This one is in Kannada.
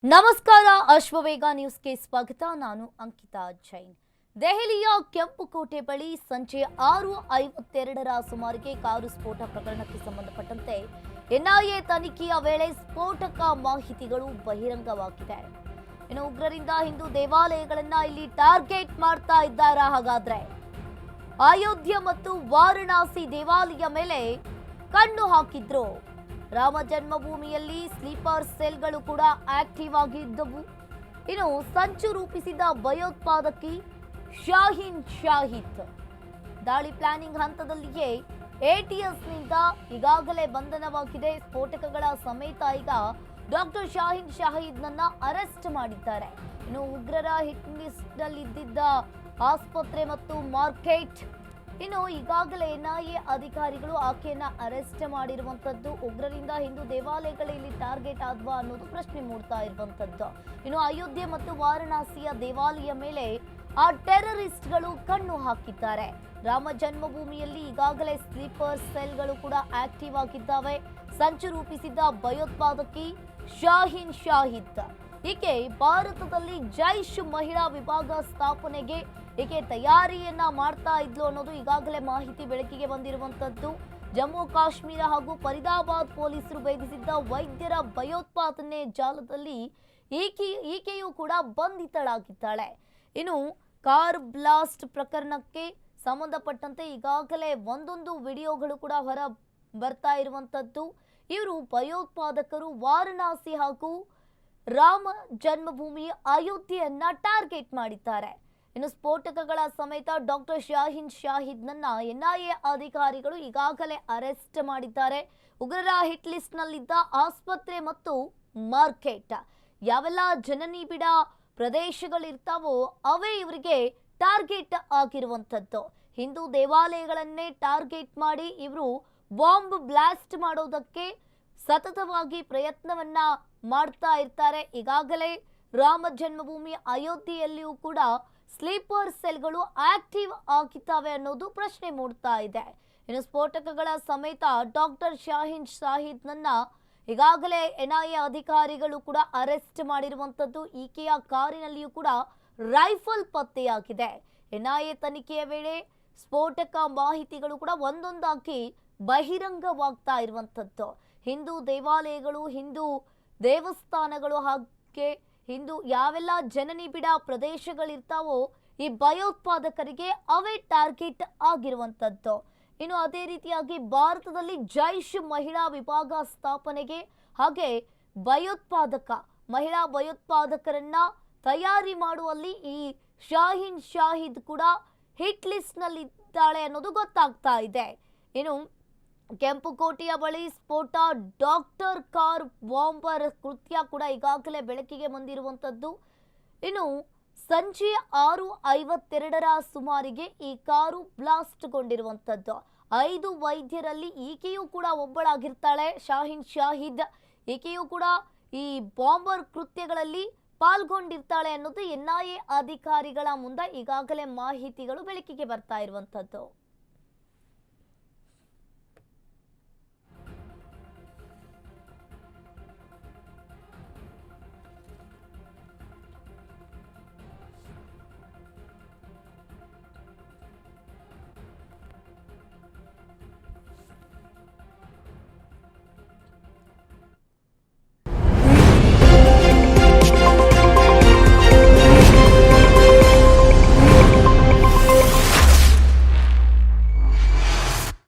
ನಮಸ್ಕಾರ ಅಶ್ವವೇಗ ನ್ಯೂಸ್ಗೆ ಸ್ವಾಗತ. ನಾನು ಅಂಕಿತಾ ಜೈನ್. ದೆಹಲಿಯ ಕೆಂಪುಕೋಟೆ ಬಳಿ ಸಂಜೆ 6:52ರ ಸುಮಾರಿಗೆ ಕಾರು ಸ್ಫೋಟ ಪ್ರಕರಣಕ್ಕೆ ಸಂಬಂಧಪಟ್ಟಂತೆ ಎನ್ಐಎ ತನಿಖೆಯ ವೇಳೆ ಸ್ಫೋಟಕ ಮಾಹಿತಿಗಳು ಬಹಿರಂಗವಾಗಿದೆ. ಇನ್ನು ಉಗ್ರರಿಂದ ಹಿಂದೂ ದೇವಾಲಯಗಳನ್ನ ಇಲ್ಲಿ ಟಾರ್ಗೆಟ್ ಮಾಡ್ತಾ ಇದ್ದಾರಾ? ಹಾಗಾದ್ರೆ ಅಯೋಧ್ಯೆ ಮತ್ತು ವಾರಣಾಸಿ ದೇವಾಲಯ ಮೇಲೆ ಕಣ್ಣು ಹಾಕಿದ್ರು. ರಾಮ ಜನ್ಮಭೂಮಿಯಲ್ಲಿ ಸ್ಲೀಪರ್ ಸೆಲ್ಗಳು ಕೂಡ ಆಕ್ಟಿವ್ ಆಗಿದ್ದವು. ಇನ್ನು ಸಂಚು ರೂಪಿಸಿದ ಭಯೋತ್ಪಾದಕಿ ಶಾಹೀನ್ ಶಾಹಿದ್ ದಾಳಿ ಪ್ಲಾನಿಂಗ್ ಹಂತದಲ್ಲಿಯೇ ಎಟಿಎಸ್ನಿಂದ ಈಗಾಗಲೇ ಬಂಧನವಾಗಿದೆ. ಸ್ಫೋಟಕಗಳ ಸಮೇತ ಈಗ ಡಾಕ್ಟರ್ ಶಾಹೀನ್ ಶಾಹಿದ್ನನ್ನ ಅರೆಸ್ಟ್ ಮಾಡಿದ್ದಾರೆ. ಇನ್ನು ಉಗ್ರರ ಹಿಟ್ ಲಿಸ್ಟ್ ನಲ್ಲಿದ್ದ ಆಸ್ಪತ್ರೆ ಮತ್ತು ಮಾರ್ಕೆಟ್, ಇನ್ನು ಈಗಾಗಲೇ ಎನ್ಐಎ ಅಧಿಕಾರಿಗಳು ಆಕೆಯನ್ನ ಅರೆಸ್ಟ್ ಮಾಡಿರುವಂತದ್ದು. ಉಗ್ರರಿಂದ ಹಿಂದೂ ದೇವಾಲಯಗಳಲ್ಲಿ ಟಾರ್ಗೆಟ್ ಆದ್ವಾ ಅನ್ನೋದು ಪ್ರಶ್ನೆ ಮೂಡ್ತಾ ಇರುವಂತದ್ದು. ಇನ್ನು ಅಯೋಧ್ಯೆ ಮತ್ತು ವಾರಣಾಸಿಯ ದೇವಾಲಯ ಮೇಲೆ ಆ ಟೆರರಿಸ್ಟ್ಗಳು ಕಣ್ಣು ಹಾಕಿದ್ದಾರೆ. ರಾಮ ಜನ್ಮಭೂಮಿಯಲ್ಲಿ ಈಗಾಗಲೇ ಸ್ಲೀಪರ್ ಸೆಲ್ಗಳು ಕೂಡ ಆಕ್ಟಿವ್ ಆಗಿದ್ದಾವೆ. ಸಂಚು ರೂಪಿಸಿದ್ದ ಭಯೋತ್ಪಾದಕಿ ಶಾಹೀನ್ ಶಾಹಿದ್ ಈಕೆ ಭಾರತದಲ್ಲಿ ಜೈಷ್ ಮಹಿಳಾ ವಿಭಾಗ ಸ್ಥಾಪನೆಗೆ ಈಕೆ ತಯಾರಿಯನ್ನ ಮಾಡ್ತಾ ಇದ್ಲು ಅನ್ನೋದು ಈಗಾಗಲೇ ಮಾಹಿತಿ ಬೆಳಕಿಗೆ ಬಂದಿರುವಂತದ್ದು. ಜಮ್ಮು ಕಾಶ್ಮೀರ ಹಾಗೂ ಫರೀದಾಬಾದ್ ಪೊಲೀಸರು ಭೇದಿಸಿದ್ದ ವೈದ್ಯರ ಭಯೋತ್ಪಾದನೆ ಜಾಲದಲ್ಲಿ ಈಕೆಯೂ ಕೂಡ ಬಂಧಿತಳಾಗಿದ್ದಾಳೆ. ಇನ್ನು ಕಾರ್ ಬ್ಲಾಸ್ಟ್ ಪ್ರಕರಣಕ್ಕೆ ಸಂಬಂಧಪಟ್ಟಂತೆ ಈಗಾಗಲೇ ಒಂದೊಂದು ವಿಡಿಯೋಗಳು ಕೂಡ ಹೊರ ಬರ್ತಾ ಇರುವಂತದ್ದು. ಇವರು ಭಯೋತ್ಪಾದಕರು ವಾರಣಾಸಿ ಹಾಗೂ ರಾಮ ಜನ್ಮಭೂಮಿ ಅಯೋಧ್ಯೆಯನ್ನ ಟಾರ್ಗೆಟ್ ಮಾಡಿದ್ದಾರೆ. ಇನ್ನು ಸ್ಫೋಟಕಗಳ ಸಮೇತ ಡಾಕ್ಟರ್ ಶಾಹೀನ್ ಶಾಹಿದ್ನನ್ನ ಎನ್ಐಎ ಅಧಿಕಾರಿಗಳು ಈಗಾಗಲೇ ಅರೆಸ್ಟ್ ಮಾಡಿದ್ದಾರೆ. ಉಗ್ರರ ಹಿಟ್ ಲಿಸ್ಟ್ ನಲ್ಲಿದ್ದ ಆಸ್ಪತ್ರೆ ಮತ್ತು ಮಾರ್ಕೆಟ್, ಯಾವೆಲ್ಲ ಜನನಿಬಿಡ ಪ್ರದೇಶಗಳಿರ್ತಾವೋ ಅವೇ ಇವರಿಗೆ ಟಾರ್ಗೆಟ್ ಆಗಿರುವಂಥದ್ದು. ಹಿಂದೂ ದೇವಾಲಯಗಳನ್ನೇ ಟಾರ್ಗೆಟ್ ಮಾಡಿ ಇವರು ಬಾಂಬ್ ಬ್ಲಾಸ್ಟ್ ಮಾಡೋದಕ್ಕೆ ಸತತವಾಗಿ ಪ್ರಯತ್ನವನ್ನ ಮಾಡ್ತಾ ಇರ್ತಾರೆ. ಈಗಾಗಲೇ ರಾಮ ಜನ್ಮಭೂಮಿ ಅಯೋಧ್ಯೆಯಲ್ಲಿಯೂ ಕೂಡ ಸ್ಲೀಪರ್ ಸೆಲ್ಗಳು ಆಕ್ಟಿವ್ ಆಗಿದ್ದಾವೆ ಅನ್ನೋದು ಪ್ರಶ್ನೆ ಮೂಡ್ತಾ ಇದೆ. ಇನ್ನು ಸ್ಫೋಟಕಗಳ ಸಮೇತ ಡಾಕ್ಟರ್ ಶಾಹೀನ್ ಶಾಹಿದ್ನನ್ನ ಈಗಾಗಲೇ ಎನ್ಐಎ ಅಧಿಕಾರಿಗಳು ಕೂಡ ಅರೆಸ್ಟ್ ಮಾಡಿರುವಂತದ್ದು. ಈಕೆಯ ಕಾರಿನಲ್ಲಿಯೂ ಕೂಡ ರೈಫಲ್ ಪತ್ತೆಯಾಗಿದೆ. ಎನ್ಐಎ ತನಿಖೆಯ ವೇಳೆ ಸ್ಫೋಟಕ ಮಾಹಿತಿಗಳು ಕೂಡ ಒಂದೊಂದಾಗಿ ಬಹಿರಂಗವಾಗ್ತಾ ಇರುವಂತದ್ದು. ಹಿಂದೂ ದೇವಾಲಯಗಳು, ಹಿಂದೂ ದೇವಸ್ಥಾನಗಳು ಹಾಗೆ ಹಿಂದೂ ಯಾವೆಲ್ಲ ಜನನಿಬಿಡ ಪ್ರದೇಶಗಳಿರ್ತಾವೋ ಈ ಭಯೋತ್ಪಾದಕರಿಗೆ ಅವೇ ಟಾರ್ಗೆಟ್ ಆಗಿರುವಂತದ್ದು. ಇನ್ನು ಅದೇ ರೀತಿಯಾಗಿ ಭಾರತದಲ್ಲಿ ಜೈಷ್ ಮಹಿಳಾ ವಿಭಾಗ ಸ್ಥಾಪನೆಗೆ ಹಾಗೆ ಮಹಿಳಾ ಭಯೋತ್ಪಾದಕರನ್ನ ತಯಾರಿ ಮಾಡುವಲ್ಲಿ ಈ ಶಾಹೀನ್ ಶಾಹಿದ್ ಕೂಡ ಹಿಟ್ ಲಿಸ್ಟ್ ನಲ್ಲಿ ಇದ್ದಾಳೆ ಅನ್ನೋದು ಗೊತ್ತಾಗ್ತಾ ಇದೆ. ಇನ್ನು ಕೆಂಪುಕೋಟೆಯ ಬಳಿ ಸ್ಫೋಟ, ಡಾಕ್ಟರ್ ಕಾರ್ ಬಾಂಬರ್ ಕೃತ್ಯ ಕೂಡ ಈಗಾಗಲೇ ಬೆಳಕಿಗೆ ಬಂದಿರುವಂತದ್ದು. ಇನ್ನು ಸಂಜೆ 6:52ರ ಸುಮಾರಿಗೆ ಈ ಕಾರು ಬ್ಲಾಸ್ಟ್ಗೊಂಡಿರುವಂತದ್ದು. 5 ವೈದ್ಯರಲ್ಲಿ ಈಕೆಯೂ ಕೂಡ ಒಬ್ಬಳಾಗಿರ್ತಾಳೆ ಶಾಹೀನ್ ಶಾಹಿದ್. ಈಕೆಯೂ ಕೂಡ ಈ ಬಾಂಬರ್ ಕೃತ್ಯಗಳಲ್ಲಿ ಪಾಲ್ಗೊಂಡಿರ್ತಾಳೆ ಅನ್ನೋದು ಎನ್ಐಎ ಅಧಿಕಾರಿಗಳ ಮುಂದೆ ಈಗಾಗಲೇ ಮಾಹಿತಿಗಳು ಬೆಳಕಿಗೆ ಬರ್ತಾ ಇರುವಂತದ್ದು.